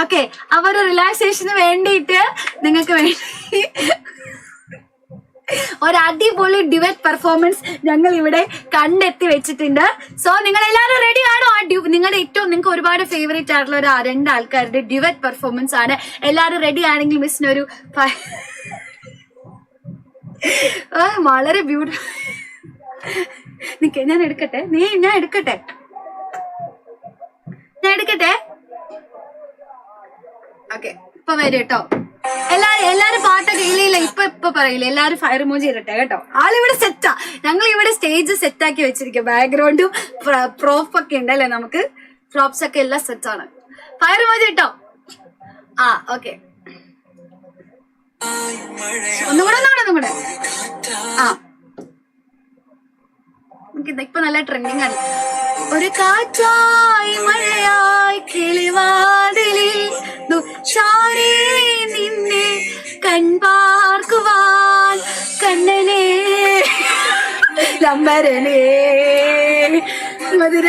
Okay, അപ്പൊ ഒരു റിലാക്സേഷന് വേണ്ടിയിട്ട് നിങ്ങൾക്ക് വേണ്ടി ഒരു അടിപൊളി ഡിവറ്റ് പെർഫോമൻസ് ഞങ്ങൾ ഇവിടെ കണ്ടെത്തി വെച്ചിട്ടുണ്ട്. സോ നിങ്ങൾ എല്ലാവരും റെഡി ആണോ? നിങ്ങളുടെ ഏറ്റവും നിങ്ങൾക്ക് ഒരുപാട് ഫേവറേറ്റ് ആയിട്ടുള്ള ഒരു 2 ആൾക്കാരുടെ ഡിവറ്റ് പെർഫോമൻസ് ആണ്. എല്ലാവരും റെഡി ആണെങ്കിൽ മിസ്സിനൊരു വളരെ ബ്യൂട്ടിഫുൾ. ഞാൻ എടുക്കട്ടെ, ഞാൻ എടുക്കട്ടെ. ഓക്കെ, ഇപ്പൊ വരും കേട്ടോ. എല്ലാരും പാട്ടൊക്കെ ഇല്ല ഇപ്പൊ പറയില്ല. എല്ലാരും ഫയർ ഇമോജി ഇരട്ടെ കേട്ടോ. ആളിവിടെ സെറ്റാ. ഞങ്ങൾ ഇവിടെ സ്റ്റേജ് സെറ്റാക്കി വെച്ചിരിക്കും. ബാക്ക്ഗ്രൗണ്ടും പ്രോപ്പ് ഒക്കെ ഉണ്ടല്ലേ, നമുക്ക് പ്രോപ്സ് ഒക്കെ എല്ലാം സെറ്റാണ്. ഫയർ ഇമോജി ഇട്ടോ. ഓക്കെ, ഒന്നുകൂടെ. ഇപ്പൊ നല്ല ട്രെൻഡിങ് ആണ്. ഒരു കാറ്റായി മഴയായി കിളിവാതിലിൽ ചാരേ നിന്നെ കൺപാർക്കുവാൻ കണ്ണനെ ലംബരനെ മധുര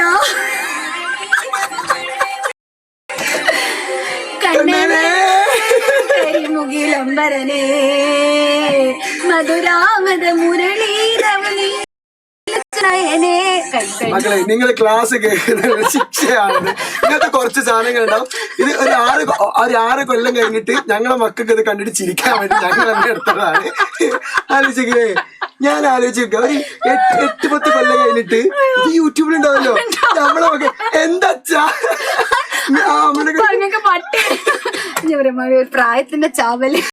കണ്ണനെ മുകിലംബരനെ മധുരാമത മുരളീരവനി. മക്കളെ, നിങ്ങൾ ക്ലാസ് കേൾക്കുന്നത് ശിക്ഷയാണ്. ഇങ്ങനത്തെ കുറച്ച് സാധനങ്ങൾ ഉണ്ടാവും. ഇത് ഒരു 6 കൊല്ലം കഴിഞ്ഞിട്ട് ഞങ്ങളെ മക്കൾക്ക് ഇത് കണ്ടിട്ട് ചിരിക്കാൻ വേണ്ടി ഞങ്ങൾ തന്നെ എടുത്തതാണ്. ആലോചിക്കേ, ഞാൻ ആലോചിക്ക ഒരു 8-10 കൊല്ലം കഴിഞ്ഞിട്ട് ഇത് യൂട്യൂബിലുണ്ടാവല്ലോ. നമ്മളെ മക്കൾ എന്താ പ്രായത്തിന്റെ ചാവല്.